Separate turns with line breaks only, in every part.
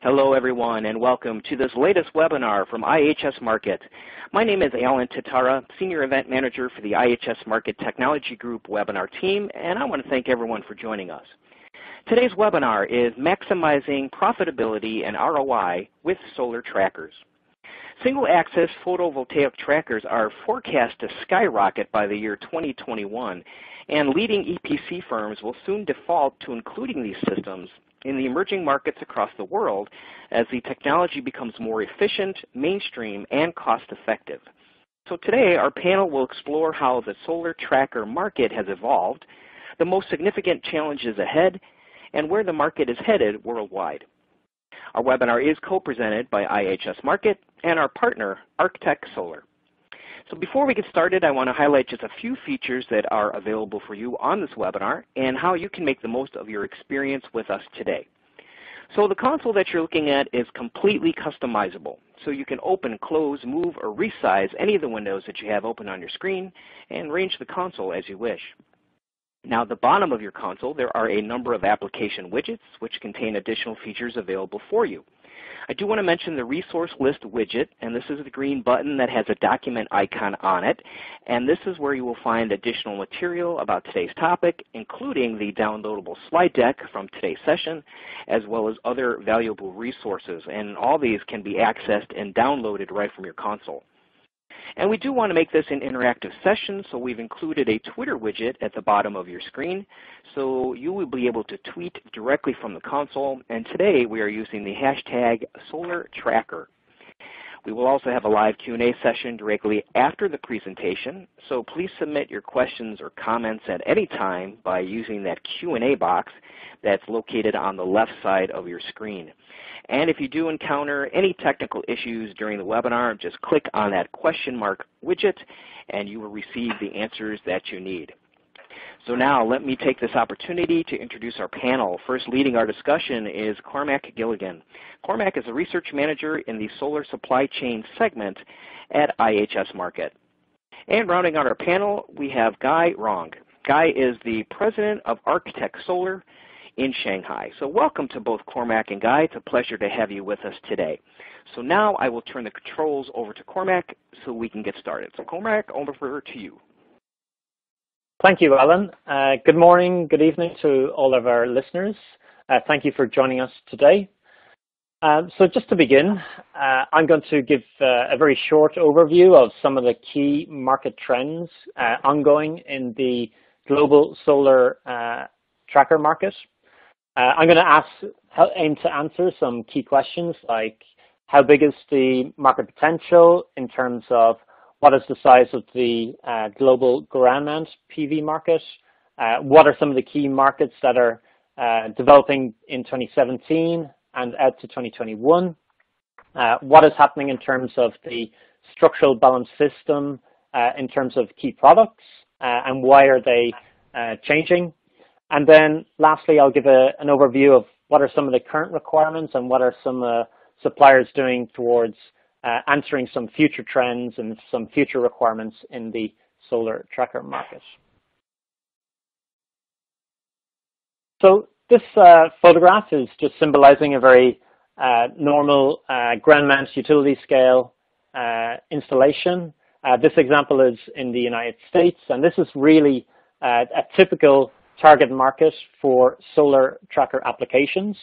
Hello everyone and welcome to this latest webinar from IHS Markit. My name is Alan Titara, Senior Event Manager for the IHS Markit Technology Group webinar team, and I want to thank everyone for joining us. Today's webinar is Maximizing Profitability and ROI with Solar Trackers. Single-axis photovoltaic trackers are forecast to skyrocket by the year 2021, and leading EPC firms will soon default to including these systems in the emerging markets across the world as the technology becomes more efficient, mainstream, and cost-effective. So today, our panel will explore how the solar tracker market has evolved, the most significant challenges ahead, and where the market is headed worldwide. Our webinar is co-presented by IHS Markit and our partner, Arctech Solar. So before we get started, I want to highlight just a few features that are available for you on this webinar and how you can make the most of your experience with us today. So the console that you're looking at is completely customizable. So you can open, close, move, or resize any of the windows that you have open on your screen and arrange the console as you wish. Now at the bottom of your console, there are a number of application widgets which contain additional features available for you. I do want to mention the resource list widget, and this is the green button that has a document icon on it, and this is where you will find additional material about today's topic, including the downloadable slide deck from today's session, as well as other valuable resources, and all these can be accessed and downloaded right from your console. And we do want to make this an interactive session, so we've included a Twitter widget at the bottom of your screen, so you will be able to tweet directly from the console, and today we are using the hashtag SolarTracker. We will also have a live Q&A session directly after the presentation, so please submit your questions or comments at any time by using that Q&A box that's located on the left side of your screen. And if you do encounter any technical issues during the webinar, just click on that question mark widget and you will receive the answers that you need. So now let me take this opportunity to introduce our panel. First leading our discussion is Cormac Gilligan. Cormac is a research manager in the solar supply chain segment at IHS Markit. And rounding out our panel, we have Guy Rong. Guy is the president of Arctech Solar in Shanghai. So welcome to both Cormac and Guy. It's a pleasure to have you with us today. So now I will turn the controls over to Cormac so we can get started. So Cormac, over to you.
Thank you, Alan. Good morning, good evening to all of our listeners. Thank you for joining us today. So just to begin, I'm going to give a very short overview of some of the key market trends ongoing in the global solar tracker market. I'm going to aim to answer some key questions like how big is the market potential in terms of what is the size of the global ground mount PV market, what are some of the key markets that are developing in 2017 and out to 2021, what is happening in terms of the structural balance system in terms of key products and why are they changing. And then lastly, I'll give an overview of what are some of the current requirements and what are some suppliers doing towards answering some future trends and some future requirements in the solar tracker market. So this photograph is just symbolizing a very normal ground mount utility scale installation. This example is in the United States, and this is really a typical target market for solar tracker applications.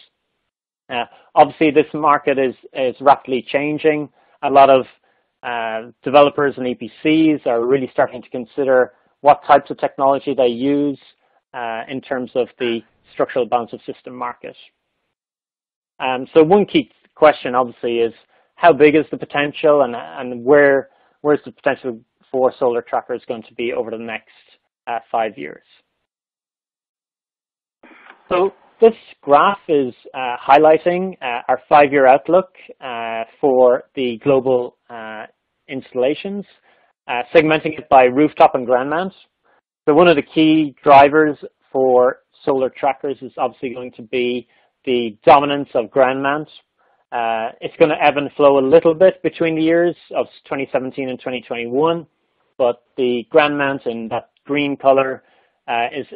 Obviously, this market is rapidly changing. A lot of developers and EPCs are really starting to consider what types of technology they use in terms of the structural balance of system market. So one key question, obviously, is how big is the potential and where's the potential for solar trackers going to be over the next 5 years? So this graph is highlighting our 5-year outlook for the global installations, segmenting it by rooftop and ground mount. So one of the key drivers for solar trackers is obviously going to be the dominance of ground mount. It's going to ebb and flow a little bit between the years of 2017 and 2021, but the ground mount in that green color is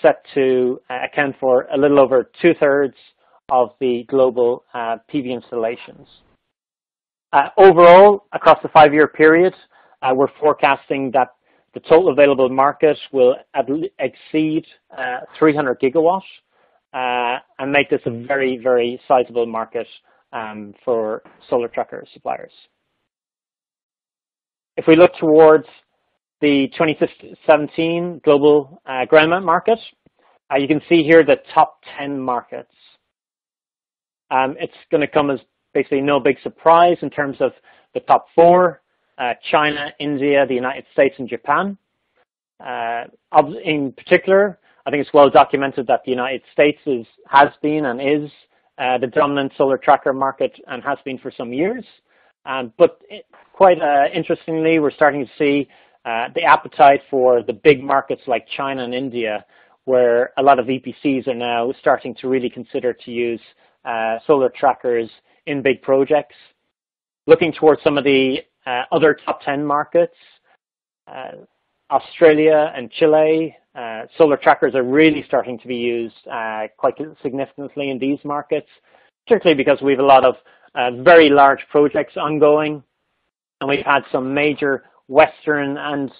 set to account for a little over 2/3 of the global PV installations. Overall, across the 5-year period, we're forecasting that the total available market will exceed 300 gigawatts and make this a very, very sizable market for solar tracker suppliers. If we look towards the 2017 global ground mount market, you can see here the top 10 markets. It's going to come as basically no big surprise in terms of the top 4, China, India, the United States, and Japan. In particular, I think it's well documented that the United States has been and is the dominant solar tracker market and has been for some years. But quite interestingly, we're starting to see the appetite for the big markets like China and India, where a lot of EPCs are now starting to really consider to use solar trackers in big projects. Looking towards some of the other top 10 markets, Australia and Chile, solar trackers are really starting to be used quite significantly in these markets, particularly because we have a lot of very large projects ongoing, and we've had some major Western and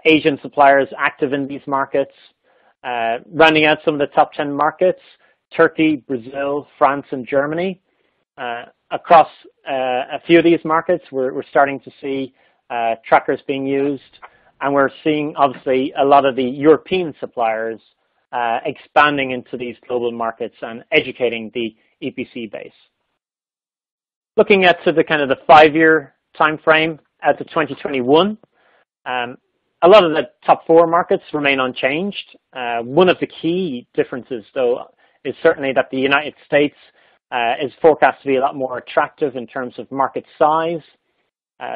Asian suppliers active in these markets. Rounding out some of the top 10 markets, Turkey, Brazil, France, and Germany. Across a few of these markets, we're starting to see trackers being used, and we're seeing obviously a lot of the European suppliers expanding into these global markets and educating the EPC base. Looking at the kind of the 5-year time frame out to 2021, a lot of the top 4 markets remain unchanged. One of the key differences, though, is certainly that the United States is forecast to be a lot more attractive in terms of market size.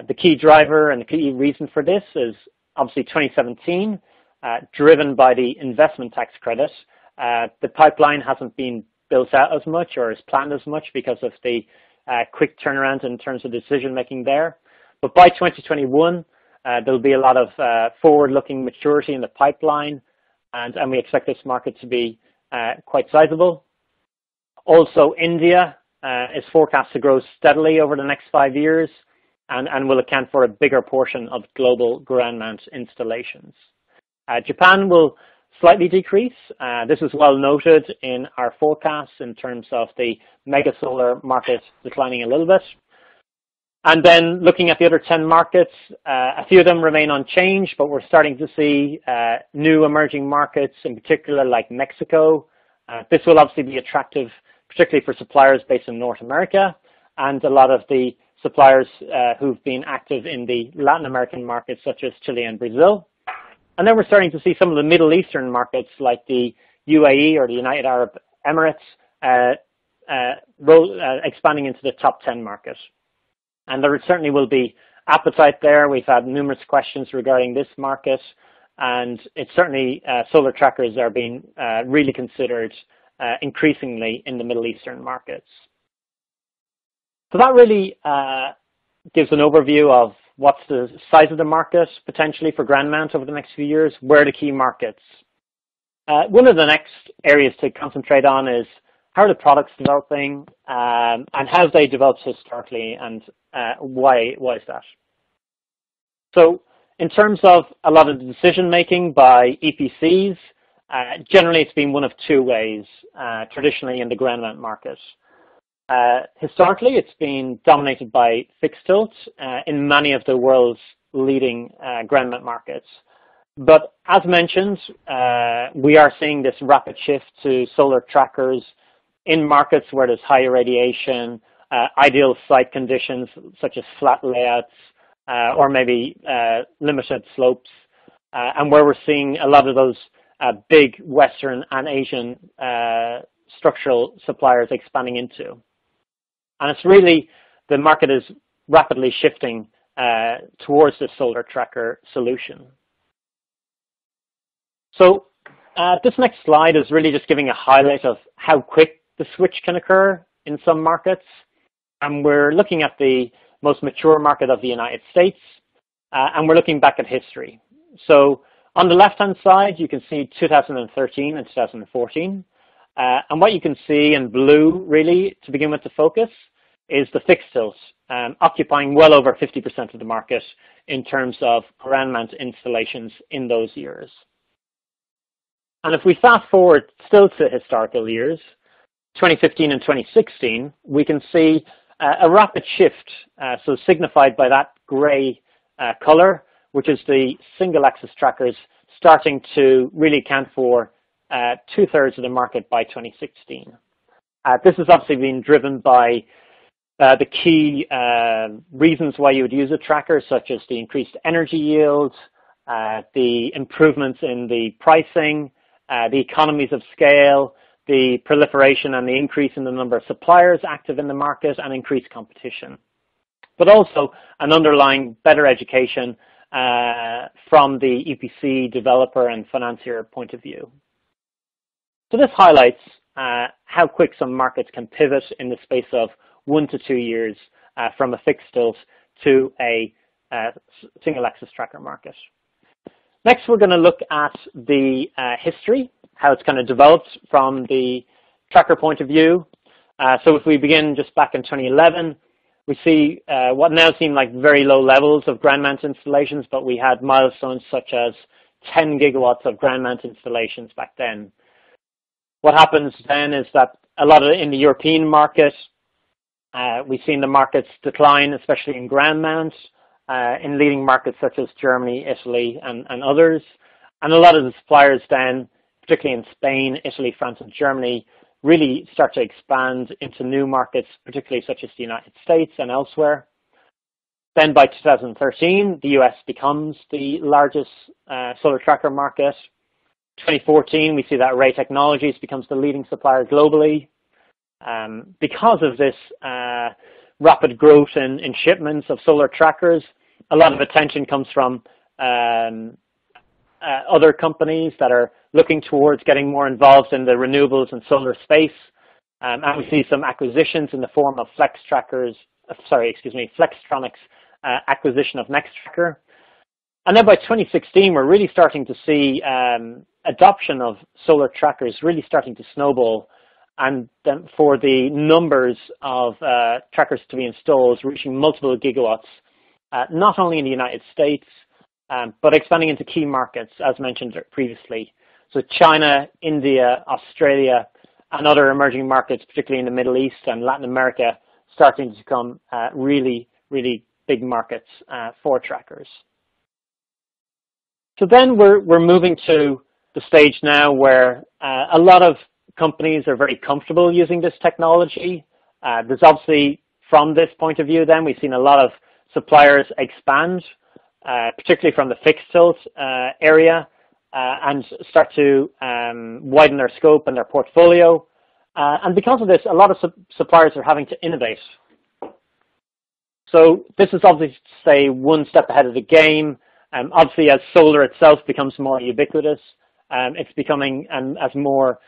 The key driver and the key reason for this is obviously 2017, driven by the investment tax credit. The pipeline hasn't been built out as much or as planned as much because of the quick turnaround in terms of decision making there. But by 2021, there'll be a lot of forward-looking maturity in the pipeline, and we expect this market to be quite sizable. Also, India is forecast to grow steadily over the next 5 years and will account for a bigger portion of global ground mount installations. Japan will slightly decrease. This is well noted in our forecasts in terms of the mega solar market declining a little bit. And then looking at the other 10 markets, a few of them remain unchanged, but we're starting to see new emerging markets, in particular like Mexico. This will obviously be attractive, particularly for suppliers based in North America and a lot of the suppliers who've been active in the Latin American markets such as Chile and Brazil. And then we're starting to see some of the Middle Eastern markets like the UAE or the United Arab Emirates expanding into the top 10 market. And there certainly will be appetite there. We've had numerous questions regarding this market, and it's certainly solar trackers are being really considered increasingly in the Middle Eastern markets. So that really gives an overview of what's the size of the market potentially for ground mount over the next few years, where are the key markets. One of the next areas to concentrate on is how are the products developing and how have they developed historically, and why is that? So in terms of a lot of the decision making by EPCs, generally it's been one of two ways traditionally in the ground mount market. Historically, it's been dominated by fixed tilt in many of the world's leading ground mount markets. But as mentioned, we are seeing this rapid shift to solar trackers in markets where there's high irradiation, ideal site conditions such as flat layouts or maybe limited slopes, and where we're seeing a lot of those big Western and Asian structural suppliers expanding into. And it's really, the market is rapidly shifting towards the solar tracker solution. So this next slide is really just giving a highlight of how quick the switch can occur in some markets. And we're looking at the most mature market of the United States, and we're looking back at history. So on the left-hand side, you can see 2013 and 2014. And what you can see in blue, really, to begin with the focus, is the fixed tilt, occupying well over 50% of the market in terms of ground mount installations in those years. And if we fast forward still to historical years, 2015 and 2016, we can see a rapid shift, so signified by that gray color, which is the single axis trackers starting to really account for 2/3 of the market by 2016. This has obviously been driven by the key reasons why you would use a tracker, such as the increased energy yield, the improvements in the pricing, the economies of scale, the proliferation and the increase in the number of suppliers active in the market, and increased competition. But also an underlying better education from the EPC developer and financier point of view. So this highlights how quick some markets can pivot in the space of 1 to 2 years from a fixed tilt to a single axis tracker market. Next, we're going to look at the history, how it's kind of developed from the tracker point of view. So if we begin just back in 2011, we see what now seem like very low levels of ground mount installations, but we had milestones such as 10 gigawatts of ground mount installations back then. What happens then is that a lot of in the European market, we've seen the markets decline, especially in ground mounts, in leading markets such as Germany, Italy, and others. And a lot of the suppliers then, particularly in Spain, Italy, France, and Germany, really start to expand into new markets, particularly such as the United States and elsewhere. Then by 2013, the US becomes the largest solar tracker market. 2014, we see that Ray Technologies becomes the leading supplier globally. Because of this rapid growth in shipments of solar trackers, a lot of attention comes from other companies that are looking towards getting more involved in the renewables and solar space. And we see some acquisitions in the form of Flextronics acquisition of Nextracker. And then by 2016, we're really starting to see adoption of solar trackers really starting to snowball, and then for the numbers of trackers to be installed reaching multiple gigawatts, not only in the United States, but expanding into key markets, as mentioned previously. So China, India, Australia, and other emerging markets, particularly in the Middle East and Latin America, starting to become really, really big markets for trackers. So then we're moving to the stage now where a lot of companies are very comfortable using this technology. There's obviously, from this point of view then, we've seen a lot of suppliers expand, particularly from the fixed tilt area, and start to widen their scope and their portfolio. And because of this, a lot of suppliers are having to innovate. So this is obviously to stay one step ahead of the game. Obviously, as solar itself becomes more ubiquitous, it's becoming, as more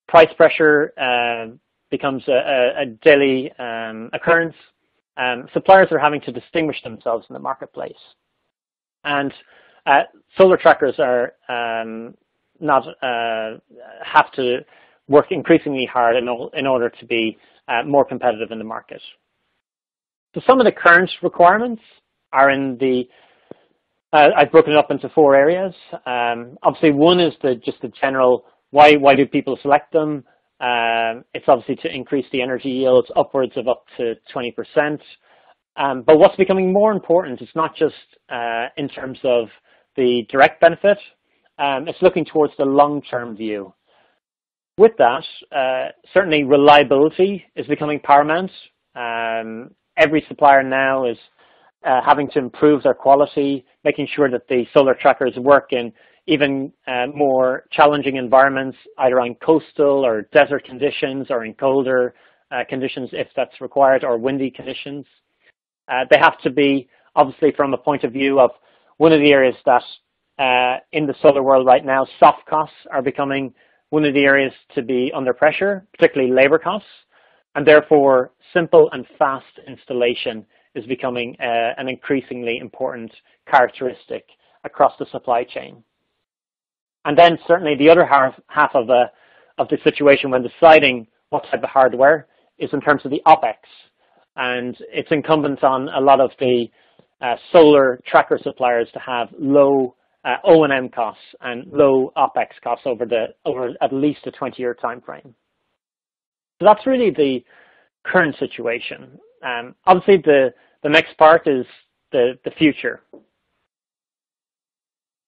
price pressure becomes a daily occurrence, suppliers are having to distinguish themselves in the marketplace. And solar trackers are have to work increasingly hard in order to be more competitive in the market. So some of the current requirements are in the I've broken it up into 4 areas. Obviously, one is just the general why do people select them? It's obviously to increase the energy yields upwards of up to 20%. But what's becoming more important is not just in terms of the direct benefit, it's looking towards the long-term view. With that, certainly reliability is becoming paramount. Every supplier now is having to improve their quality, making sure that the solar trackers work in even more challenging environments, either on coastal or desert conditions or in colder conditions if that's required, or windy conditions. They have to be, obviously, from a point of view of one of the areas that in the solar world right now, soft costs are becoming one of the areas to be under pressure, particularly labor costs, and therefore simple and fast installation is becoming an increasingly important characteristic across the supply chain. And then certainly the other half of of the situation when deciding what type of hardware is in terms of the OpEx. And it's incumbent on a lot of the solar tracker suppliers to have low O&M costs and low OpEx costs over at least a 20-year time frame. So that's really the current situation. Obviously, the next part is the future.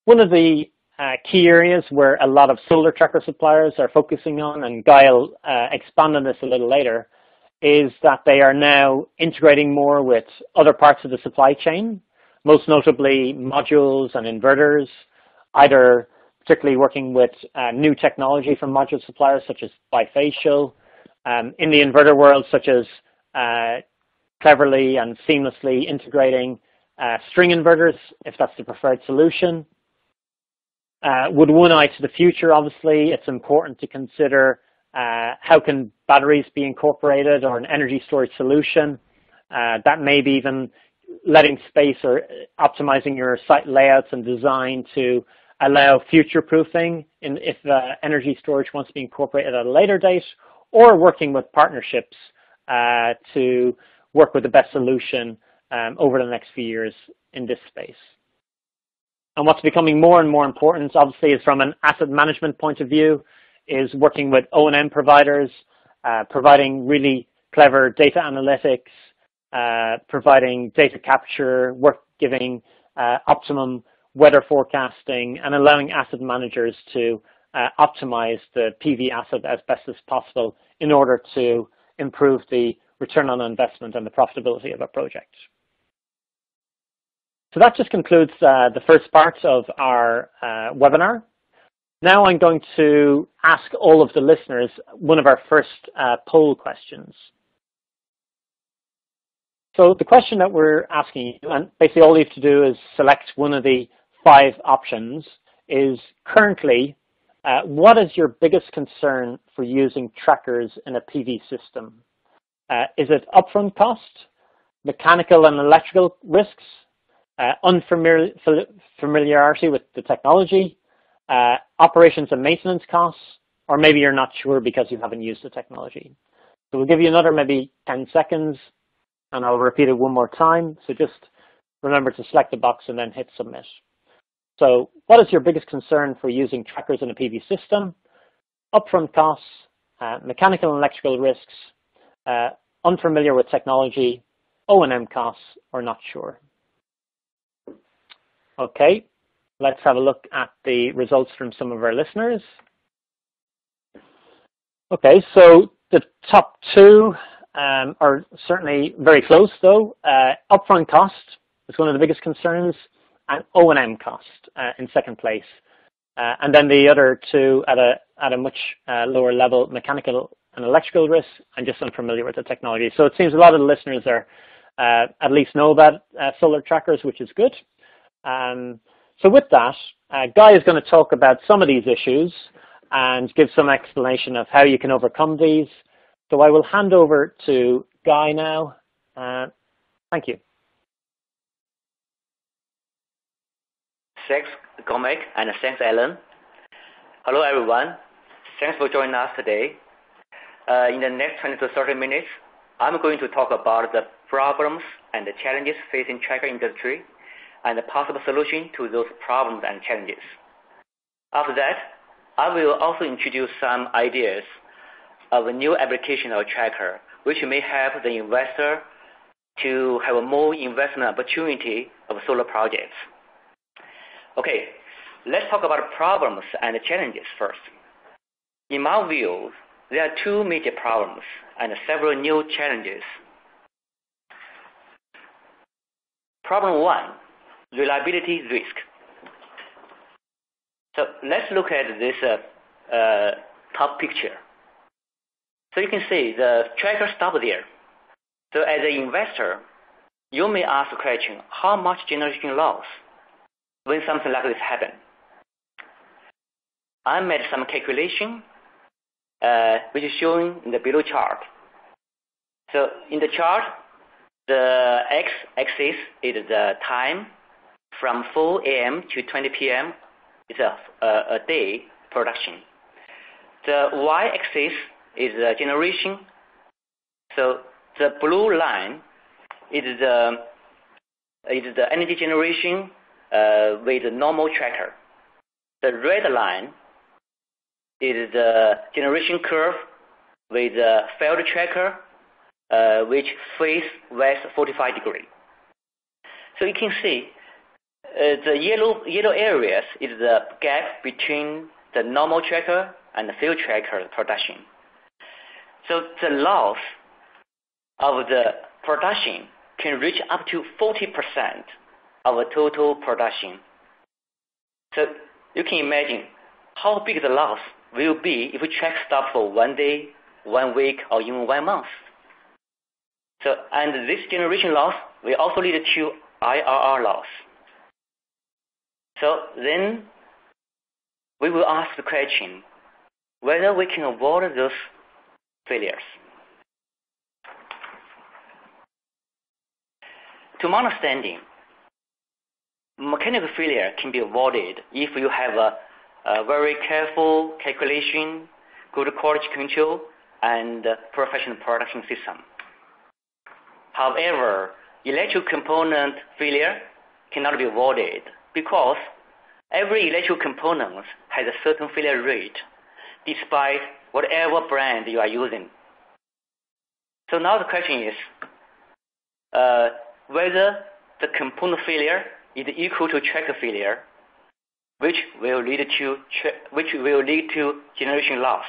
One of the key areas where a lot of solar tracker suppliers are focusing on, and Guy will expand on this a little later, is that they are now integrating more with other parts of the supply chain, most notably modules and inverters, either particularly working with new technology from module suppliers such as bifacial, in the inverter world such as cleverly and seamlessly integrating string inverters if that's the preferred solution. With one eye to the future, obviously, it's important to consider how can batteries be incorporated or an energy storage solution. That may be even letting space or optimizing your site layouts and design to allow future-proofing if energy storage wants to be incorporated at a later date, or working with partnerships to work with the best solution over the next few years in this space. And what's becoming more and more important, obviously, is from an asset management point of view, is working with O&M providers, providing really clever data analytics, providing data capture, giving optimum weather forecasting, and allowing asset managers to optimize the PV asset as best as possible in order to improve the return on investment and the profitability of a project. So that just concludes the first part of our webinar. Now I'm going to ask all of the listeners one of our first poll questions. So the question that we're asking you, and basically all you have to do is select one of the 5 options, is currently, what is your biggest concern for using trackers in a PV system? Is it upfront cost, mechanical and electrical risks, unfamiliarity with the technology, operations and maintenance costs, or maybe you're not sure because you haven't used the technology? So we'll give you another maybe 10 seconds, and I'll repeat it one more time. So just remember to select the box and then hit submit. So what is your biggest concern for using trackers in a PV system? Upfront costs, mechanical and electrical risks, unfamiliar with technology, O&M costs, or not sure. Okay, let's have a look at the results from some of our listeners. Okay, so the top 2 are certainly very close, though. Upfront cost is one of the biggest concerns, and O&M cost in second place. And then the other 2 at a much lower level, mechanical and electrical risks, and just unfamiliar with the technology. So it seems a lot of the listeners are at least know about solar trackers, which is good. So with that, Guy is going to talk about some of these issues and give some explanation of how you can overcome these. So I will hand over to Guy now. Thank you.
Thanks, Cormac, and thanks, Alan. Hello, everyone. Thanks for joining us today. In the next 20 to 30 minutes, I'm going to talk about the problems and the challenges facing tracker industry and the possible solution to those problems and challenges. After that, I will also introduce some ideas of a new application of tracker, which may help the investor to have a more investment opportunity of solar projects. Okay, let's talk about problems and challenges first. In my view, there are 2 major problems and several new challenges. Problem 1, reliability risk. So let's look at this top picture. So you can see the tracker stopped there. So as an investor, you may ask the question, how much generation loss when something like this happens? I made some calculation, which is shown in the below chart. So in the chart, the x-axis is the time from 4 a.m. to 20 p.m. It's a day production. The y-axis is the generation. So the blue line is the energy generation with the normal tracker. The red line is the generation curve with the failed tracker, which face west 45 degrees. So you can see the yellow areas is the gap between the normal tracker and the field tracker production. So the loss of the production can reach up to 40% of the total production. So you can imagine how big the loss will be if we track stop for 1 day, 1 week, or even 1 month. So, and this generation loss will also lead to IRR loss. So then we will ask the question whether we can avoid those failures. To my understanding, mechanical failure can be avoided if you have a very careful calculation, good quality control, and professional production system. However, electrical component failure cannot be avoided because every electrical component has a certain failure rate despite whatever brand you are using. So now the question is whether the component failure is equal to tracker failure, which will lead to generation loss.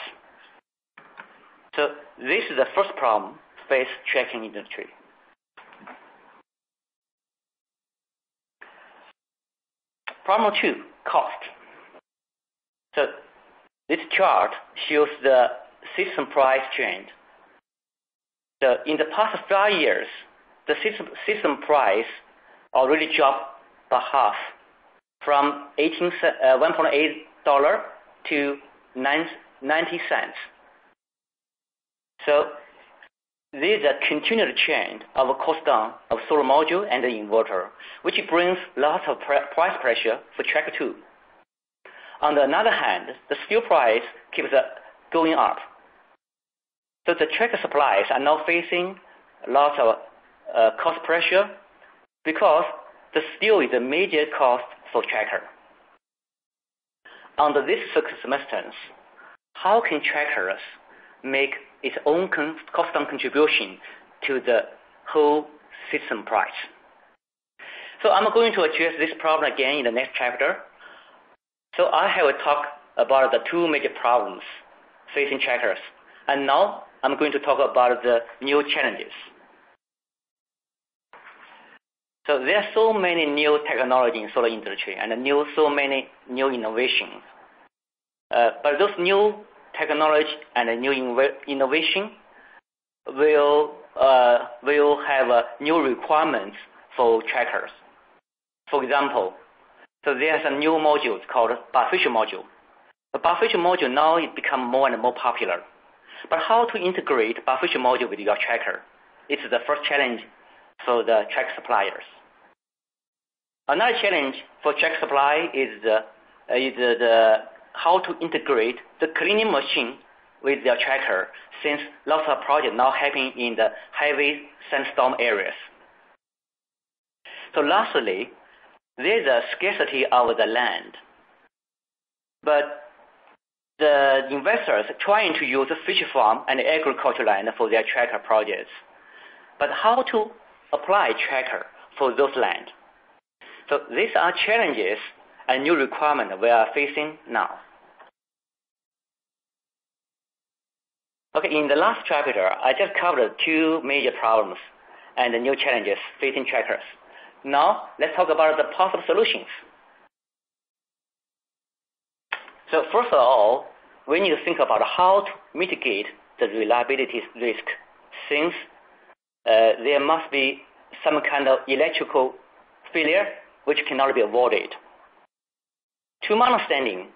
So this is the first problem faced tracking industry. Problem 2, cost. So this chart shows the system price trend. So in the past 5 years, the system price already dropped by half, from $1.8 to 90 cents. So there is a continued trend of a cost down of solar module and the inverter, which brings lots of price pressure for tracker 2. On the other hand, the steel price keeps going up. So the tracker suppliers are now facing lots of cost pressure because the steel is a major cost for tracker. Under this circumstance, how can trackers make its own cost down contribution to the whole system price? So I'm going to address this problem again in the next chapter. So I have talked about the 2 major problems facing trackers, and now I'm going to talk about the new challenges. So there are so many new technology in solar industry and so many new innovations. But those new technology and new innovation will have new requirements for trackers. For example, so there's a new module called bifacial module. The bifacial module now is become more and more popular. But how to integrate bifacial module with your tracker? It's the first challenge for the track suppliers. Another challenge for track supply is how to integrate the cleaning machine with their tracker, since lots of projects now happening in the heavy sandstorm areas. So lastly, there's a scarcity of the land. But the investors are trying to use fish farm and agricultural land for their tracker projects. But how to apply tracker for those land? So these are challenges and new requirements we are facing now. Okay, in the last chapter, I just covered 2 major problems and the new challenges facing trackers. Now, let's talk about the possible solutions. So first of all, we need to think about how to mitigate the reliability risk, since there must be some kind of electrical failure which cannot be avoided. To my understanding,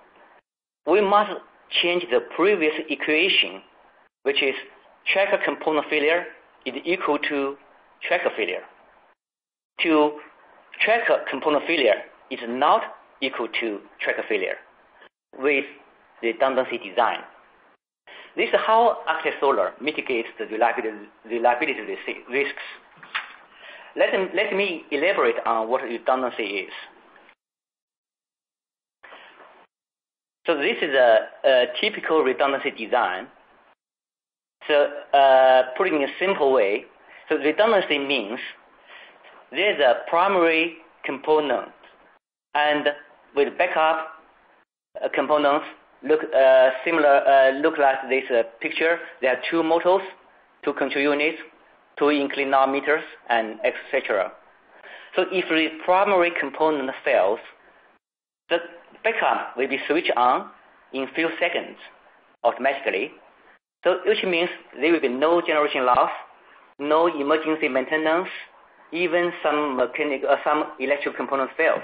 we must change the previous equation, which is tracker component failure is equal to tracker failure, to tracker component failure is not equal to tracker failure with redundancy design. This is how Architect Solar mitigates the reliability risks. Let me elaborate on what redundancy is. So this is a typical redundancy design. So putting it in a simple way, so redundancy means there's a primary component, and with backup components look like this picture. There are two motors, two control units, two inclinometer meters, and etc. So if the primary component fails, the backup will be switched on in a few seconds automatically. So which means there will be no generation loss, no emergency maintenance, even some electrical component fails.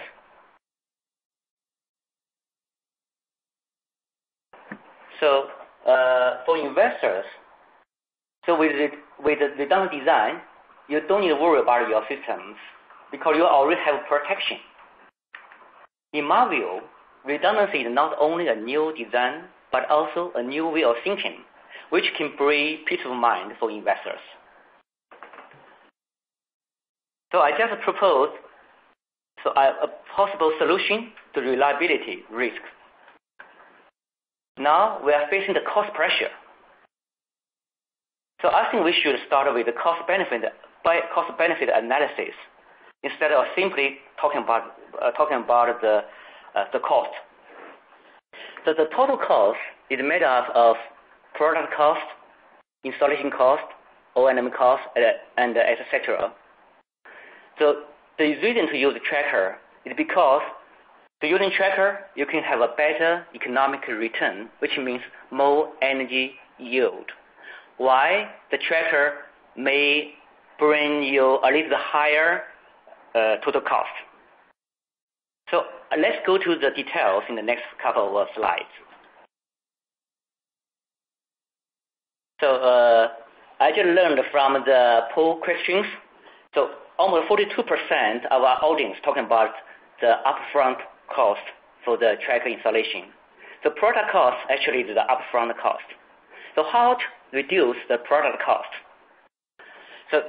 So for investors, so with the redundant design, you don't need to worry about your systems because you already have protection. In my view, redundancy is not only a new design, but also a new way of thinking, which can bring peace of mind for investors. So I just proposed a possible solution to reliability risk. Now we are facing the cost pressure. So I think we should start with the cost-benefit analysis instead of simply talking about the cost. So the total cost is made up of product cost, installation cost, O&M cost, and etc. So the reason to use a tracker is because using tracker, you can have a better economic return, which means more energy yield. Why? The tracker may bring you a little higher total cost. So let's go to the details in the next couple of slides. So I just learned from the poll questions. So almost 42% of our audience talking about the upfront cost for the tracker installation. So product cost actually is the upfront cost. So how to reduce the product cost? So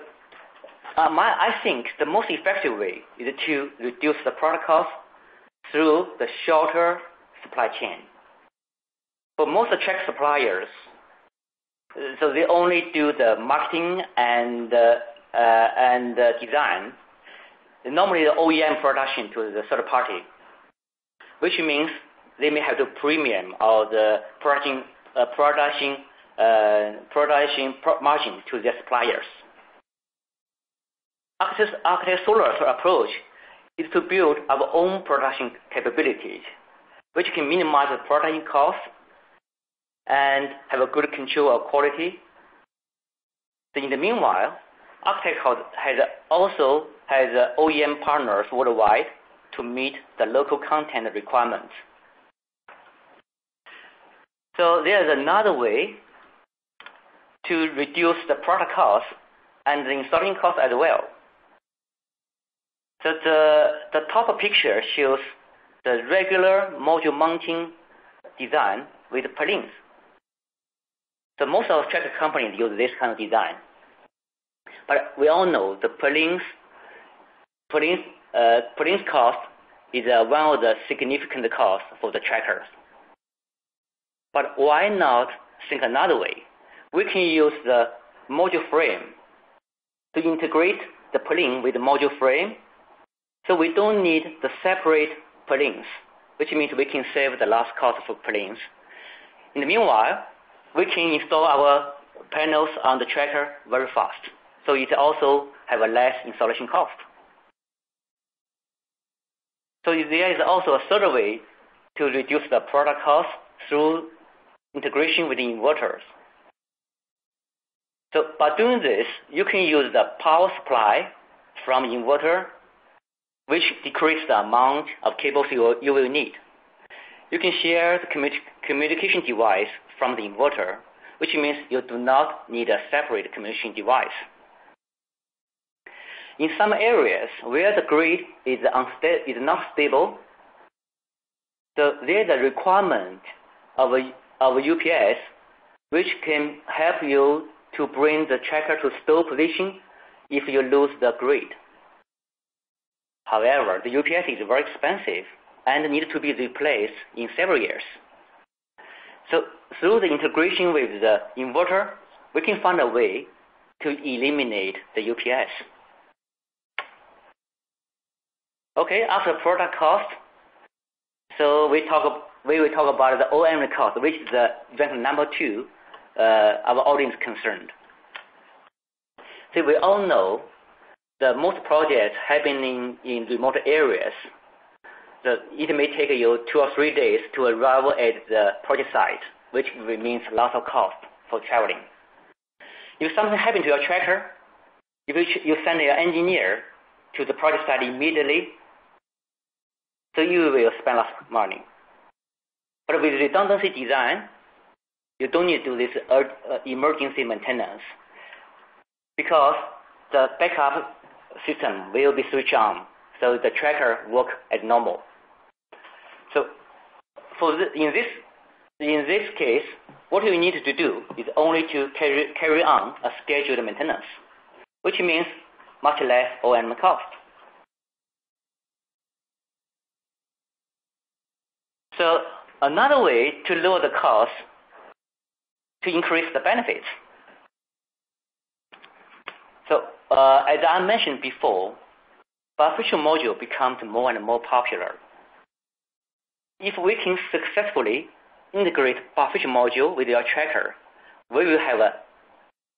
I think the most effective way is to reduce the product cost through the shorter supply chain. For most tracker suppliers, so they only do the marketing and design. Normally the OEM production to the third party, which means they may have to premium or the production margin to their suppliers. Architect Solar's approach is to build our own production capabilities, which can minimize the production cost and have a good control of quality. So in the meanwhile, Architect also has OEM partners worldwide to meet the local content requirements. So there's another way to reduce the product cost and the installing cost as well. So the top picture shows the regular module mounting design with purlins. So most of tracker companies use this kind of design. But we all know the purlins cost is one of the significant costs for the trackers. But why not think another way? We can use the module frame to integrate the purlin with the module frame, so we don't need the separate purlins, which means we can save the last cost for purlins. In the meanwhile, we can install our panels on the tracker very fast, so it also have a less installation cost. So there is also a third way to reduce the product cost through integration with the inverters. So by doing this, you can use the power supply from inverter, which decreases the amount of cables you will need. You can share the communication device from the inverter, which means you do not need a separate communication device. In some areas where the grid is not stable, so there is a requirement of a UPS which can help you to bring the tracker to stall position if you lose the grid. However, the UPS is very expensive and needs to be replaced in several years. So through the integration with the inverter, we can find a way to eliminate the UPS. Okay, after product cost, so we will talk about the O&M cost, which is the event number 2, our audience concerned. So we all know that most projects happening in remote areas, it may take you 2 or 3 days to arrive at the project site, which means lots of cost for traveling. If something happens to your tracker, if you send your engineer to the project site immediately, so you will spend less money. But with redundancy design, you don't need to do this emergency maintenance because the backup system will be switched on, so the tracker works as normal. So in this case, what you need to do is only to carry on a scheduled maintenance, which means much less O&M cost. So another way to lower the cost to increase the benefits. So as I mentioned before, bifacial module becomes more and more popular. If we can successfully integrate bifacial module with your tracker, we will have a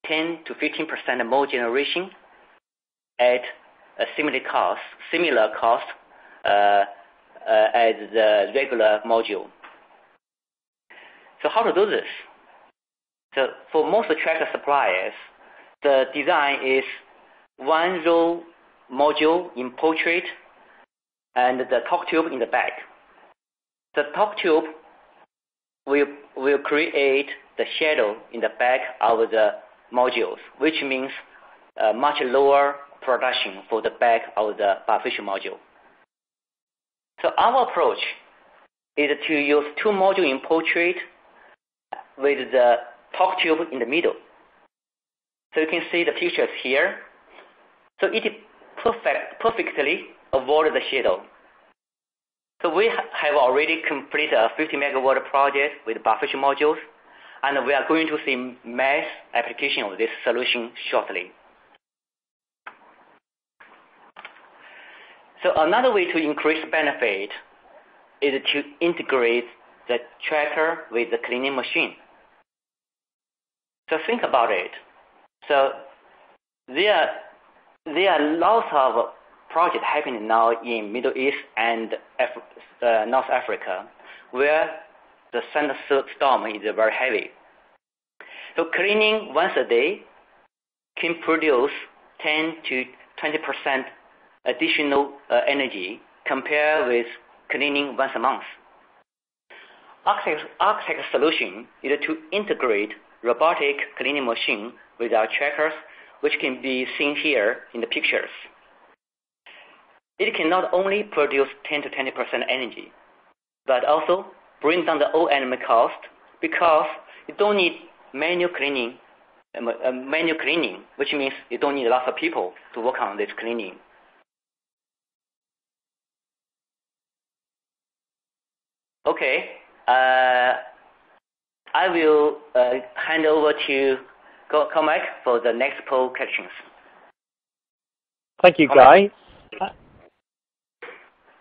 10 to 15% more generation at a similar cost as the regular module. So how to do this? So for most tracker suppliers, the design is one row module in portrait and the torque tube in the back. The torque tube will create the shadow in the back of the modules, which means much lower production for the back of the bifacial module. So our approach is to use 2 modules in portrait with the torque tube in the middle. So you can see the pictures here. So it perfectly avoids the shadow. So we have already completed a 50 megawatt project with bifacial modules, and we are going to see mass application of this solution shortly. So another way to increase benefit is to integrate the tracker with the cleaning machine. So think about it. So there are lots of projects happening now in Middle East and North Africa, where the thunderstorm is very heavy. So cleaning once a day can produce 10 to 20% additional energy compared with cleaning once a month. Architect's solution is to integrate robotic cleaning machine with our trackers, which can be seen here in the pictures. It can not only produce 10 to 20% energy, but also bring down the O&M cost because you don't need manual cleaning, which means you don't need lots of people to work on this cleaning. Okay, I will hand over to Cormac for the next poll questions.
Thank you, Guy.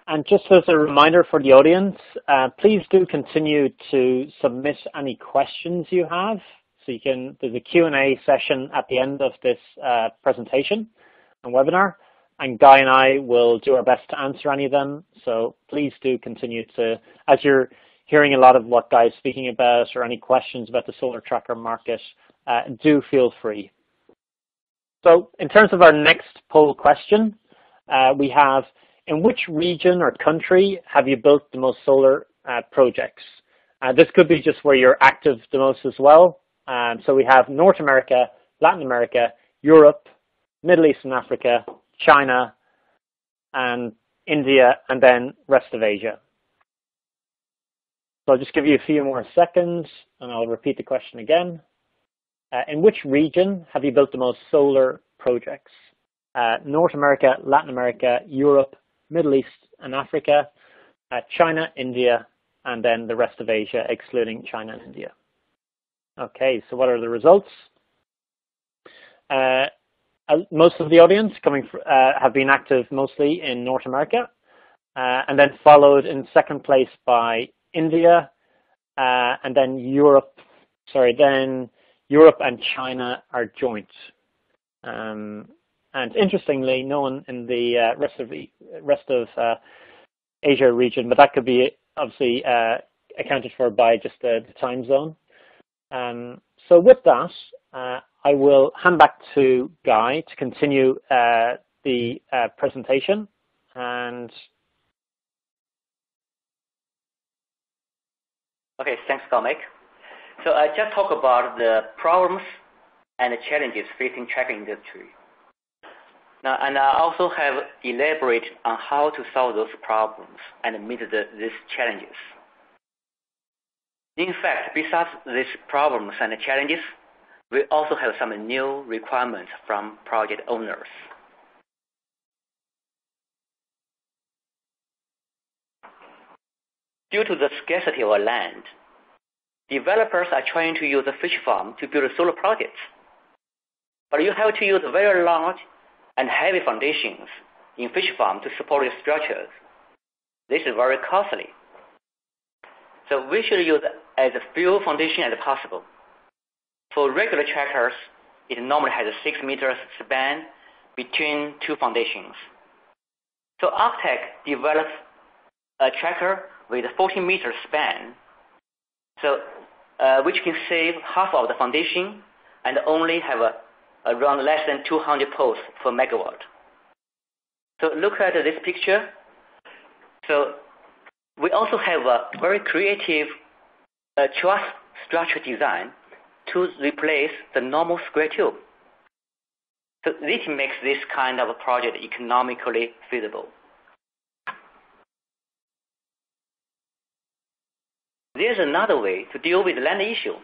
And just as a reminder for the audience, please do continue to submit any questions you have. So there's a Q&A session at the end of this presentation and webinar, and Guy and I will do our best to answer any of them. So please do continue to, as you're hearing a lot of what Guy is speaking about or any questions about the solar tracker market, do feel free. So in terms of our next poll question, we have, in which region or country have you built the most solar projects? This could be just where you're active the most as well. So we have North America, Latin America, Europe, Middle East and Africa, China, and India, and then rest of Asia. So I'll just give you a few more seconds, and I'll repeat the question again. In which region have you built the most solar projects? North America, Latin America, Europe, Middle East and Africa, China, India, and then the rest of Asia, excluding China and India. Okay, so what are the results? Most of the audience have been active mostly in North America, and then followed in second place by India, and then Europe. Then Europe and China are joint. And interestingly, no one in the rest of Asia region, but that could be obviously accounted for by just the time zone. So with that, I will hand back to Guy to continue the presentation. And
okay, thanks, Cormac. So I just talk about the problems and the challenges facing tracker industry. Now, and I also have elaborated on how to solve those problems and meet these challenges. In fact, besides these problems and the challenges, we also have some new requirements from project owners. Due to the scarcity of land, developers are trying to use a fish farm to build solar projects. But you have to use very large and heavy foundations in fish farm to support your structures. This is very costly. So we should use as few foundation as possible. For regular trackers, it normally has a 6 meters span between two foundations. So Architect develops a tracker with a 14 meter span, so which can save half of the foundation and only have around less than 200 poles per megawatt. So look at this picture. So we also have a very creative truss structure design to replace the normal square tube. So this makes this kind of a project economically feasible. There's another way to deal with the land issue,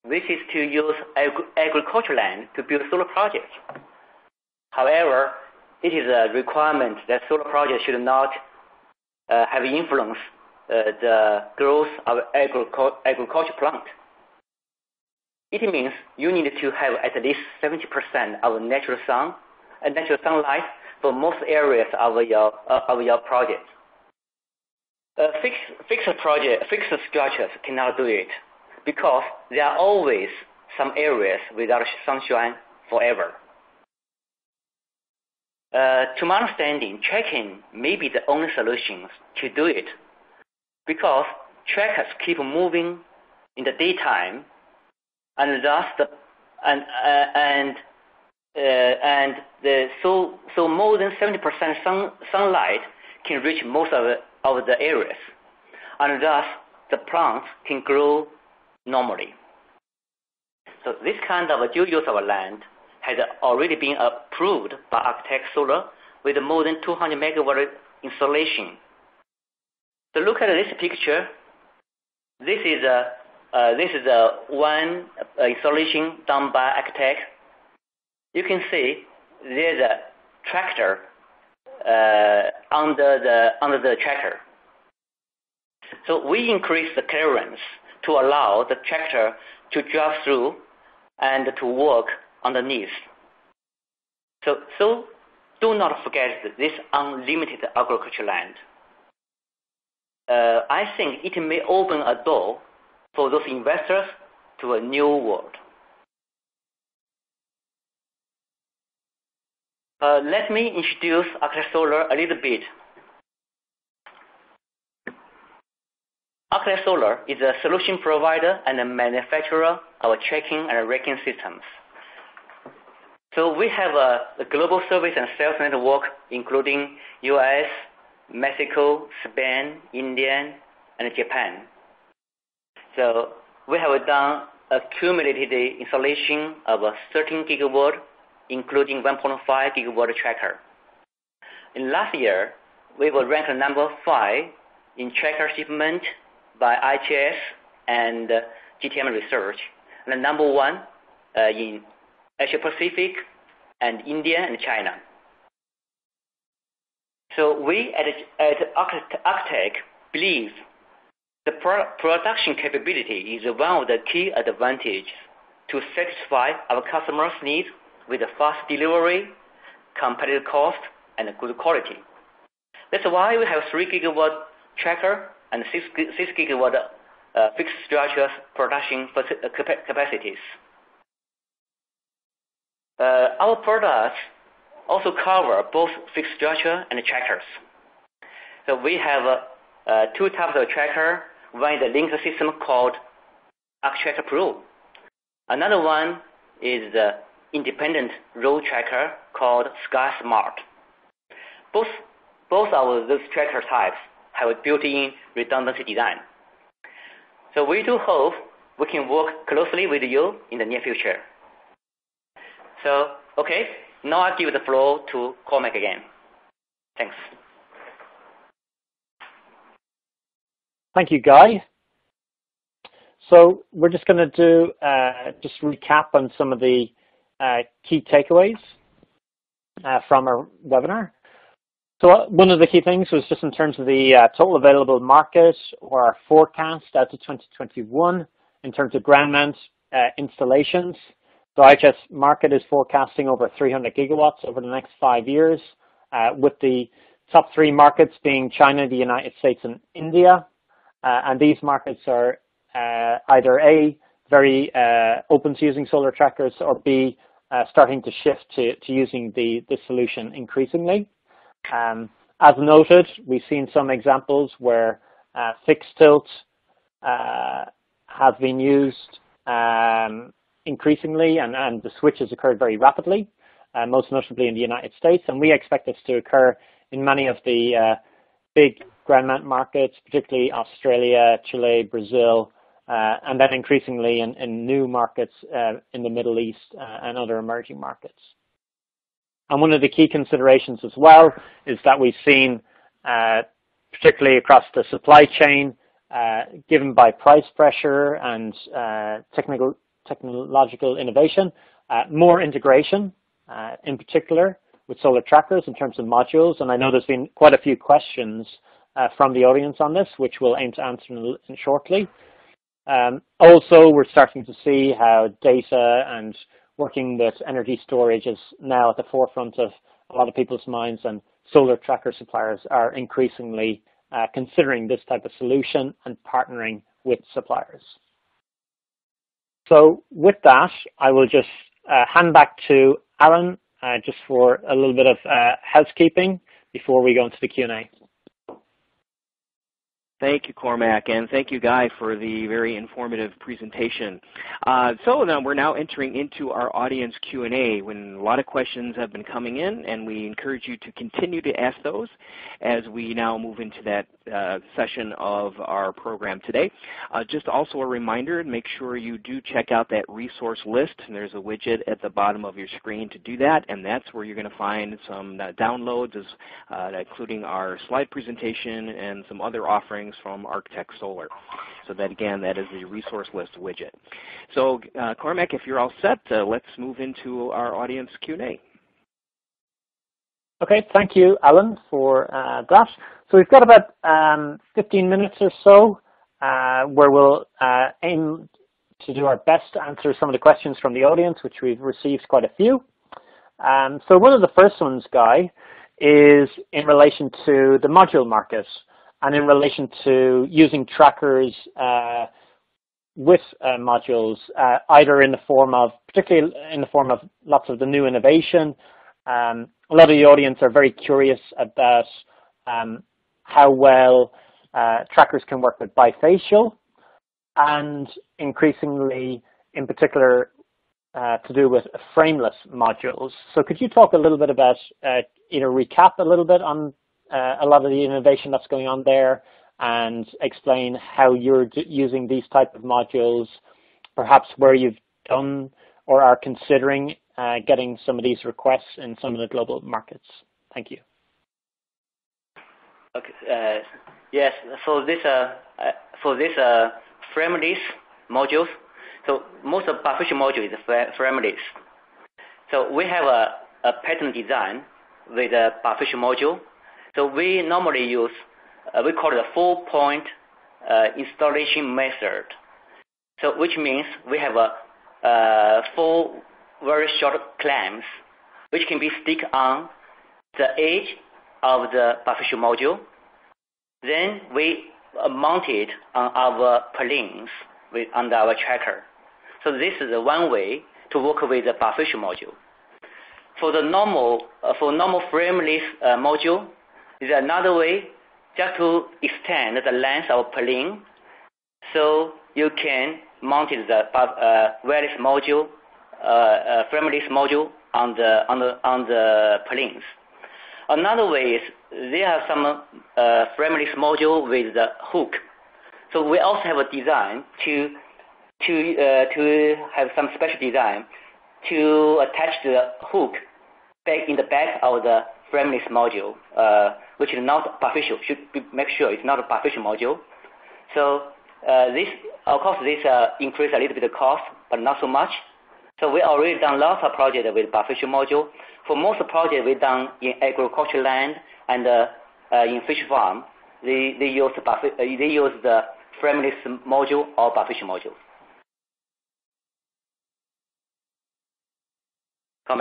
which is to use agricultural land to build solar projects. However, it is a requirement that solar projects should not have influence the growth of agriculture plant. It means you need to have at least 70% of natural sunlight for most areas of your project. Fixed structures cannot do it because there are always some areas without sunshine forever. To my understanding, tracking may be the only solution to do it because trackers keep moving in the daytime, and thus so more than 70% sunlight can reach most of the areas, and thus the plants can grow normally. So this kind of a dual use of land has already been approved by Architect Solar with more than 200 megawatt installation. So look at this picture. This is one installation done by Architect. You can see there's a tractor under the tracker. So we increase the clearance to allow the tractor to drive through and to work underneath. So do not forget this unlimited agricultural land. I think it may open a door for those investors to a new world. Let me introduce Architect Solar a little bit. Architect Solar is a solution provider and a manufacturer of tracking and racking systems. So we have a global service and sales network including US, Mexico, Spain, India, and Japan. So we have done accumulated installation of 13 gigawatt, including 1.5 gigawatt tracker. In last year, we were ranked number 5 in tracker shipment by IHS and GTM Research, and number 1 in Asia Pacific and India and China. So we at Architect believe the production capability is one of the key advantages to satisfy our customers' needs with a fast delivery, competitive cost, and good quality. That's why we have 3 gigawatt tracker and 6 gigawatt fixed structure production capacities. Our products also cover both fixed structure and trackers. So we have 2 types of tracker. One is the linked system called ArcTracker Pro. Another one is the independent row tracker called SkySmart. Both of those tracker types have a built-in redundancy design. So we do hope we can work closely with you in the near future. So, okay, now I give the floor to Cormac again. Thanks.
Thank you, Guy. So we're just going to do just recap on some of the key takeaways from our webinar. So one of the key things was just in terms of the total available market or our forecast out to 2021 in terms of ground mount installations. The IHS market is forecasting over 300 gigawatts over the next 5 years, with the top 3 markets being China, the United States, and India. And these markets are either A, very open to using solar trackers, or B, starting to shift to using this solution increasingly. As noted, we've seen some examples where fixed tilt has been used increasingly, and the switch has occurred very rapidly, most notably in the United States. And we expect this to occur in many of the big ground mount markets, particularly Australia, Chile, Brazil, and then increasingly in new markets in the Middle East and other emerging markets. And one of the key considerations as well is that we've seen, particularly across the supply chain, given by price pressure and technological innovation, more integration, in particular with solar trackers in terms of modules. And I know there's been quite a few questions from the audience on this, which we'll aim to answer in shortly. Also, we're starting to see how data and working with energy storage is now at the forefront of a lot of people's minds, and solar tracker suppliers are increasingly considering this type of solution and partnering with suppliers. So with that, I will just hand back to Alan just for a little bit of housekeeping before we go into the Q&A.
Thank you, Cormac, and thank you, Guy, for the very informative presentation. So now we're now entering into our audience Q&A, when a lot of questions have been coming in, and we encourage you to continue to ask those as we now move into that session of our program today. Just also a reminder, make sure you do check out that resource list, and there's a widget at the bottom of your screen to do that, and that's where you're going to find some downloads, including our slide presentation and some other offerings from Architect Solar. So that, again, that is the resource list widget. So Cormac, if you're all set, let's move into our audience Q&A.
Okay, thank you, Alan, for that. So we've got about 15 minutes or so where we'll aim to do our best to answer some of the questions from the audience, which we've received quite a few. So one of the first ones, Guy, is in relation to the module market and in relation to using trackers with modules, either in the form of, particularly in the form of lots of the new innovation. A lot of the audience are very curious about how well trackers can work with bifacial, and increasingly, in particular, to do with frameless modules. So could you talk a little bit about, recap a little bit on a lot of the innovation that's going on there, and explain how you're using these type of modules, perhaps where you've done or are considering getting some of these requests in some of the global markets. Thank you.
Okay. Yes. For this frameless modules, So most of bifacial module is frameless. So we have a pattern design with a bifacial module. So we normally use, we call it a 4-point installation method. So which means we have 4 very short clamps which can be stick on the edge of the bifacial module. Then we mount it on our purlins under our tracker. So this is one way to work with the bifacial module. For the normal frameless module, is another way just to extend the length of purlin, so you can mount the wireless module, frameless module on the purlins. Another way is there are some frameless module with the hook. So we also have a design to have some special design to attach the hook back in the back of the frameless module, which is not bifacial. Make sure it's not a bifacial module. So this, of course, this increase a little bit of cost, but not so much. So we already done lots of projects with bifacial module. For most projects we done in agricultural land and in fish farm, they use the frameless module or bifacial module.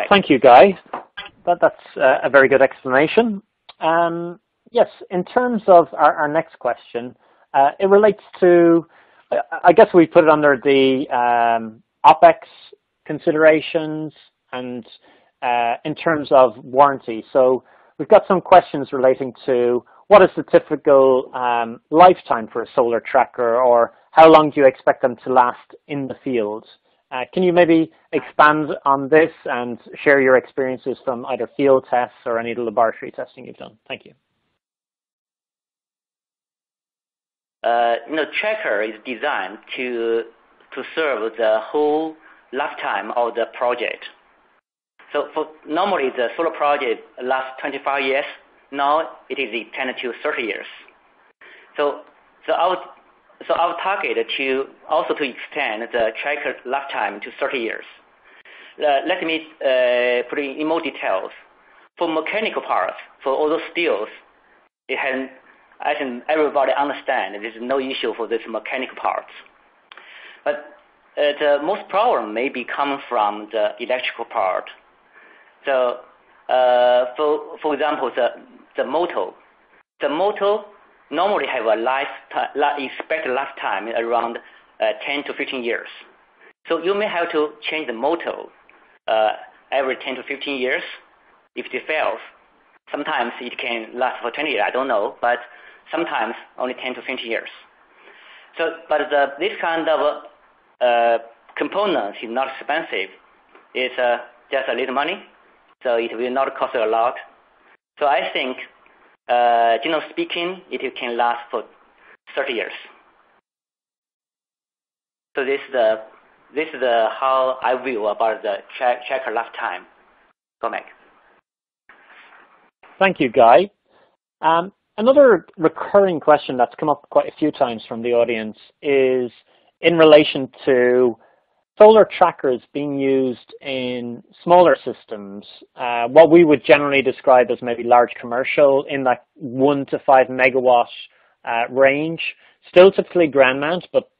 Thank you, Guy. That's a very good explanation. Yes, in terms of our next question, it relates to, I guess we put it under the OPEX considerations and in terms of warranty. So we've got some questions relating to what is the typical lifetime for a solar tracker, or how long do you expect them to last in the field? Can you maybe expand on this and share your experiences from either field tests or any laboratory testing you've done? Thank you.
Tracker is designed to serve the whole lifetime of the project. So normally the solar project lasts 25 years. Now it is 10 to 30 years. So our target to extend the tracker lifetime to 30 years. Let me put it in more details. For mechanical parts, for all those steels, I think everybody understands there's no issue for these mechanical parts. But the most problem may be coming from the electrical part. So for example, the motor. The motor normally have a expected lifetime around 10 to 15 years. So you may have to change the motor every 10 to 15 years if it fails. Sometimes it can last for 20 years, I don't know, but sometimes only 10 to 15 years. So, but this kind of components is not expensive. It's just a little money, so it will not cost a lot. So I think, generally speaking, it can last for 30 years. So this is how I view about the tracker lifetime. Go, Mike.
Thank you, Guy. Another recurring question that's come up quite a few times from the audience is in relation to solar trackers being used in smaller systems, what we would generally describe as maybe large commercial in that 1 to 5 megawatt range, still typically ground mount, but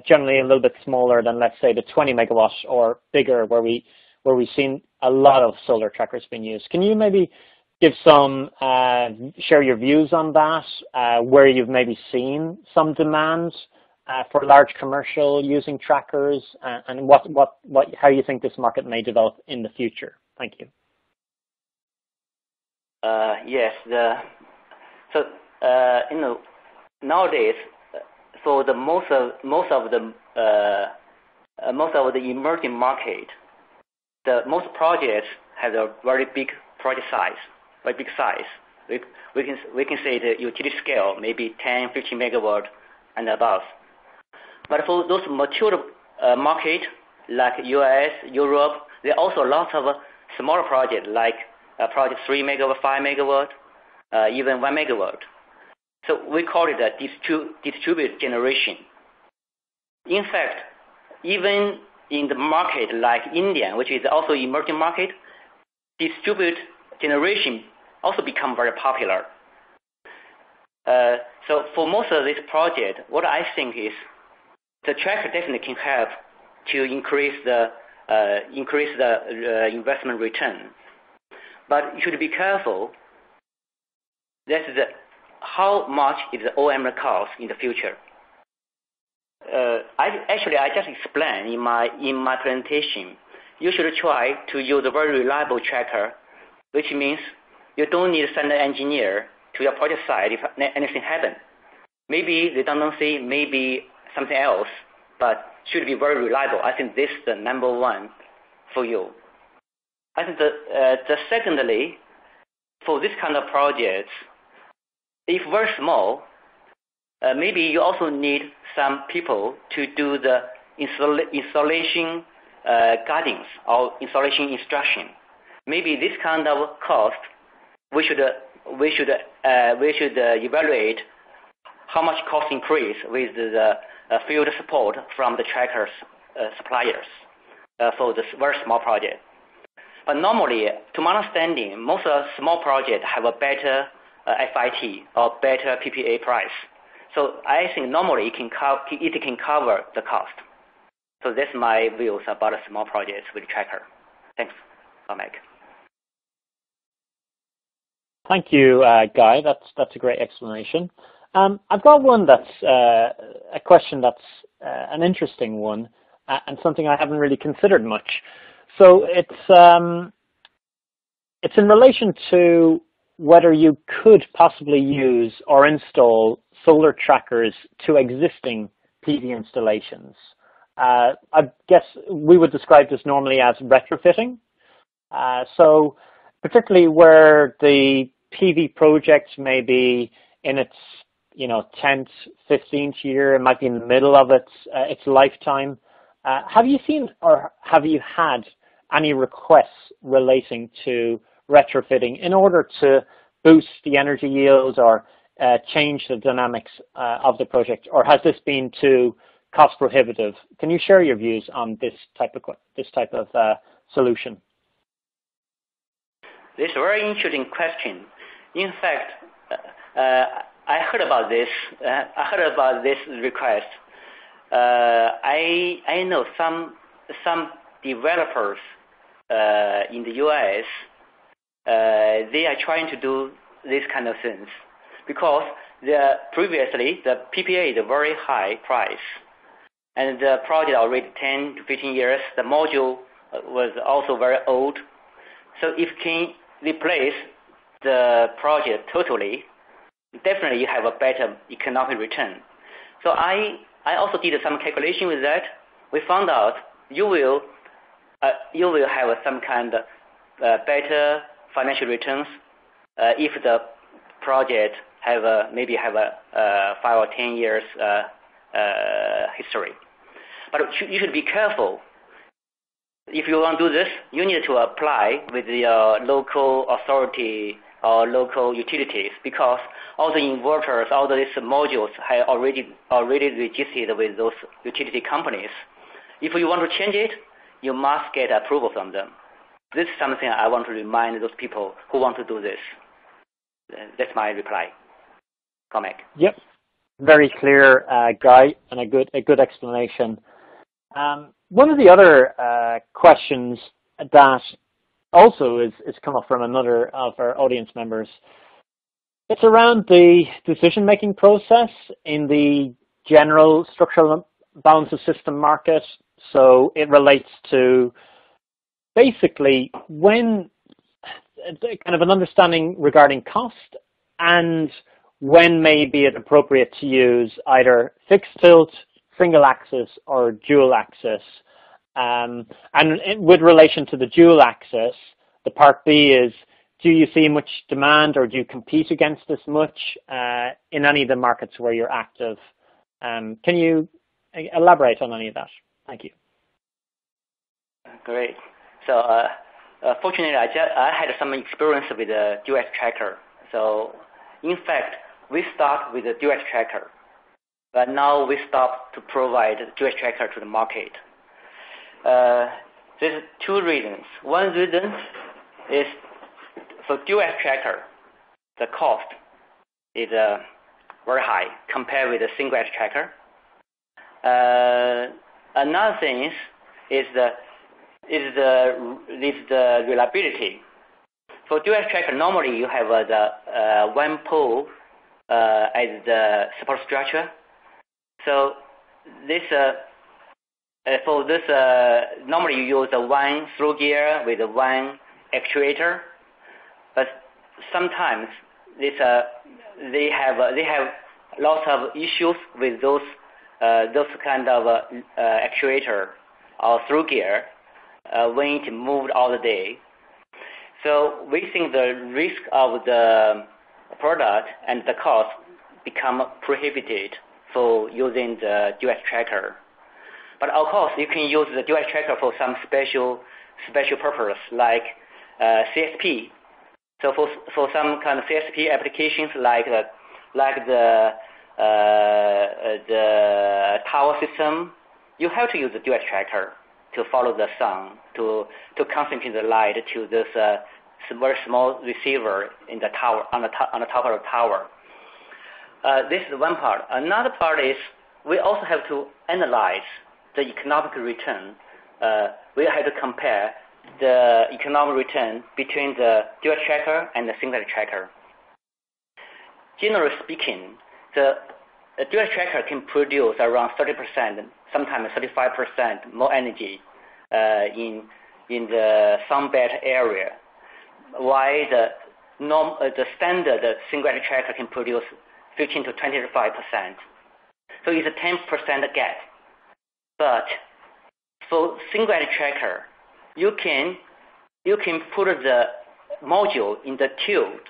generally a little bit smaller than, let's say, the 20 megawatt or bigger where we've seen a lot of solar trackers being used. Can you maybe give some, share your views on that, where you've maybe seen some demand for large commercial using trackers, and how you think this market may develop in the future? Thank you.
Yes. So nowadays, for the most of the emerging market, the most projects have a very big project size, very big size. We can say the utility scale maybe 10, 15 megawatt and above. But for those mature market like US, Europe, there are also lots of smaller projects like project 3 megawatt, 5 megawatt, even 1 megawatt. So we call it a distributed generation. In fact, even in the market like India, which is also emerging market, distributed generation also become very popular. So for most of this project, what I think is the tracker definitely can help to increase the investment return. But you should be careful. That's how much is the OM cost in the future. I just explained in my presentation. You should try to use a very reliable tracker, which means you don't need to send an engineer to your project site if anything happens. Maybe redundancy, maybe something else, but should be very reliable. I think this is the number one for you. I think the secondly, for this kind of projects, if very small, maybe you also need some people to do the installation guidance or installation instruction. Maybe this kind of cost, we should evaluate how much cost increase with the field support from the trackers suppliers for this very small project. But normally, to my understanding, most of the small projects have a better FIT or better PPA price. So I think normally it can cover the cost. So that's my views about small projects with tracker. Thanks, Mike.
Thank you, Guy. That's a great explanation. I've got one that's a question that's an interesting one and something I haven't really considered much. So it's in relation to whether you could possibly use or install solar trackers to existing PV installations. I guess we would describe this normally as retrofitting. So particularly where the PV project may be in its 10th, 15th year, it might be in the middle of its lifetime. Have you seen or have you had any requests relating to retrofitting in order to boost the energy yields or change the dynamics of the project, or has this been too cost prohibitive? Can you share your views on this type of solution?
This is a very interesting question. In fact, I heard about this. I heard about this request. I know some developers in the U.S. They are trying to do this kind of things because previously the PPA is a very high price, and the project already 10 to 15 years. The module was also very old, so if can replace the project totally, definitely you have a better economic return. So I also did some calculation with that. We found out you will have some kind of better financial returns if the project maybe have a 5 or 10 years history. But you should be careful. If you want to do this, you need to apply with your local authority or local utilities, because all the inverters, all these modules have already registered with those utility companies. If you want to change it, you must get approval from them. This is something I want to remind those people who want to do this. That's my reply. Comment.
Yep, very clear, Guy, and a good explanation. One of the other questions that also is come up from another of our audience members. It's around the decision-making process in the general structural balance of system market. So it relates to basically when kind of an understanding regarding cost and when may be it appropriate to use either fixed tilt, single axis, or dual axis. And with relation to the dual axis, the part B is, do you see much demand or do you compete against this much in any of the markets where you're active? Can you elaborate on any of that? Thank you.
Great. So fortunately, I had some experience with the dual tracker. So in fact, we start with the dual tracker, but now we stop to provide dual tracker to the market. there's two reasons. One reason is for dual tracker, the cost is very high compared with a single edge tracker. Another thing is the reliability. For dual tracker, normally you have the one pole as the support structure. So this for this normally you use a one through gear with one actuator, but sometimes they have lots of issues with those kind of actuator or through gear when it moved all the day. So we think the risk of the product and the cost become prohibited for using the dual tracker. But of course, you can use the dual tracker for some special purpose like CSP. So for some kind of CSP applications like the tower system, you have to use the dual tracker to follow the sun, to concentrate the light to this very small receiver in the tower on the top of the tower. This is one part. Another part is we also have to analyze the economic return. We have to compare the economic return between the dual tracker and the single tracker. Generally speaking, the dual tracker can produce around 30%, sometimes 35% more energy in the sunbed area, while the standard single tracker can produce 15 to 25%. So it's a 10% gap. But for single tracker, you can put the module in the tube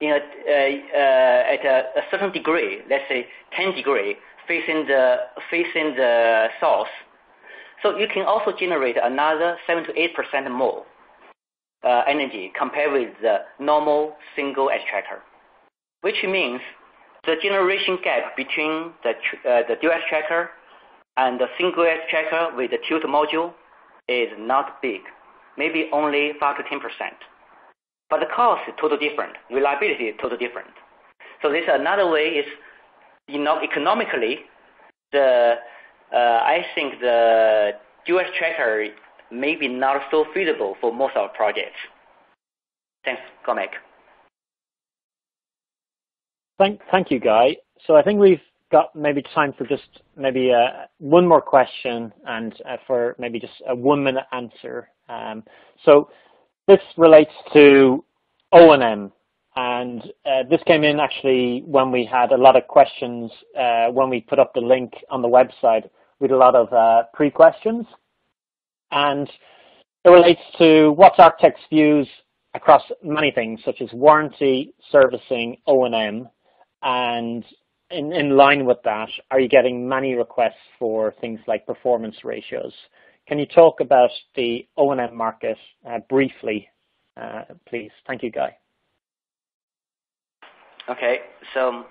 at a certain degree, let's say 10 degree, facing the source. So you can also generate another 7 to 8% more energy compared with the normal single edge tracker, which means the generation gap between the dual edge tracker and the single edge tracker with the tube module is not big, maybe only 5 to 10%. But the cost is totally different. Reliability is totally different. So this another way is, economically, I think the dual tracker may be not so feasible for most of our projects. Thanks, Cormac.
Thank you, Guy. So I think we've got maybe time for just maybe one more question and for maybe just a 1 minute answer. So this relates to O&M, and this came in actually when we had a lot of questions when we put up the link on the website with a lot of pre-questions, and it relates to what's Architect's views across many things such as warranty, servicing, O&M, and in line with that, are you getting many requests for things like performance ratios? Can you talk about the O&M market briefly, please? Thank you, Guy.
Okay, so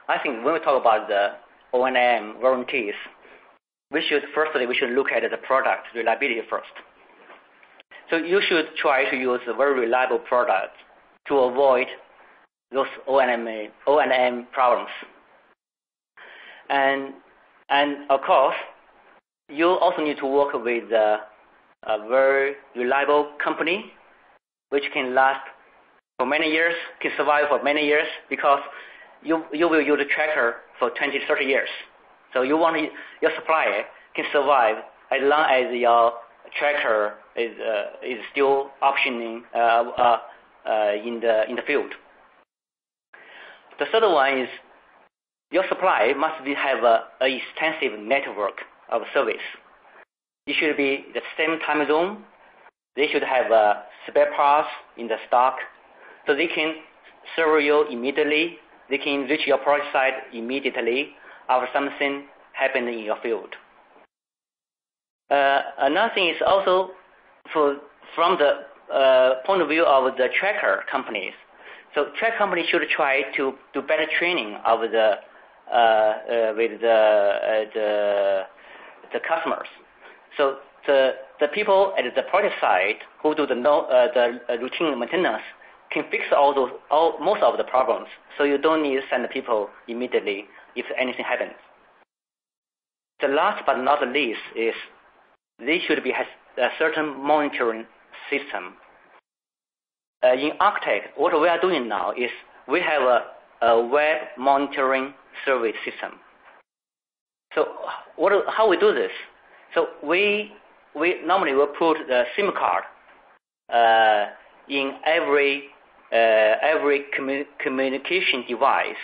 I think when we talk about the O&M warranties, we should look at the product reliability first. So you should try to use a very reliable product to avoid those O&M problems. And of course, you also need to work with a very reliable company which can last for many years, can survive for many years, because you will use a tracker for 20, 30 years. So you want your supplier can survive as long as your tracker is still optioning in the field. The third one is your supplier must have an extensive network of service. It should be the same time zone. They should have spare parts in the stock, so they can serve you immediately. They can reach your project site immediately after something happened in your field. Another thing is also from the point of view of the tracker companies. So tracker companies should try to do better training of with the customers. So the people at the project side who do the routine maintenance can fix most of the problems. So you don't need to send the people immediately if anything happens. The last but not the least is they should have a certain monitoring system. In Architect, what we are doing now is we have a web monitoring service system. So how we do this? So we normally will put the SIM card in every communication device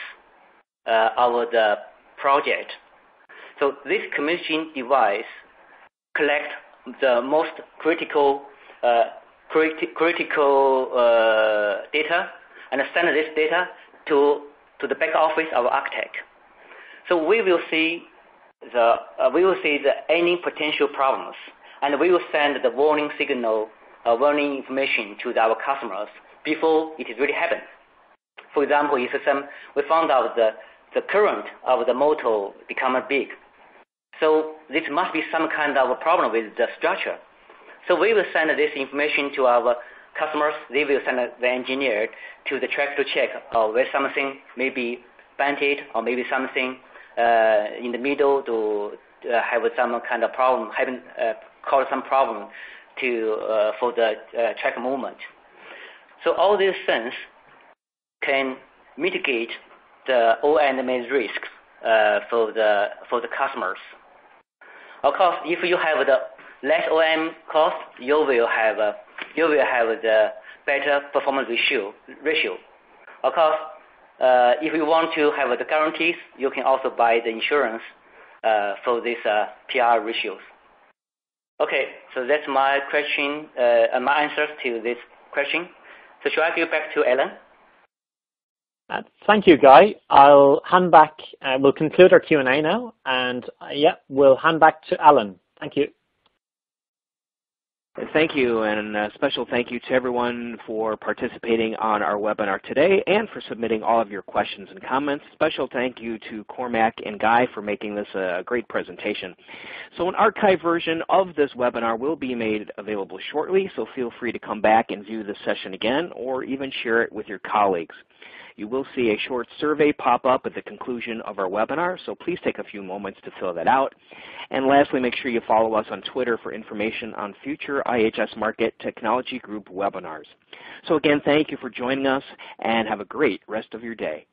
of the project. So this communication device collects the most critical data and send this data to the back office of Architect. So we will see any potential problems, and we will send the warning signal, warning information to our customers before it is really happened. For example, if we found out the current of the motor become big, so this must be some kind of a problem with the structure. So we will send this information to our customers. They will send the engineer to the track to check where something may be banded or maybe something in the middle to have some kind of problem, cause some problem for the track movement. So all these things can mitigate the O&M risks for the customers. Of course, if you have the less O&M cost, you will have the better performance ratio. Of course, if you want to have the guarantees, you can also buy the insurance for these PR ratios. Okay, so that's my question, my answers to this question. So should I give back to Alan?
Thank you, Guy. I'll hand back. We'll conclude our Q&A now, and we'll hand back to Alan. Thank you.
Thank you, and a special thank you to everyone for participating on our webinar today and for submitting all of your questions and comments. Special thank you to Cormac and Guy for making this a great presentation. So an archived version of this webinar will be made available shortly, so feel free to come back and view this session again or even share it with your colleagues. You will see a short survey pop up at the conclusion of our webinar, so please take a few moments to fill that out. And lastly, make sure you follow us on Twitter for information on future IHS Markit Technology Group webinars. So again, thank you for joining us, and have a great rest of your day.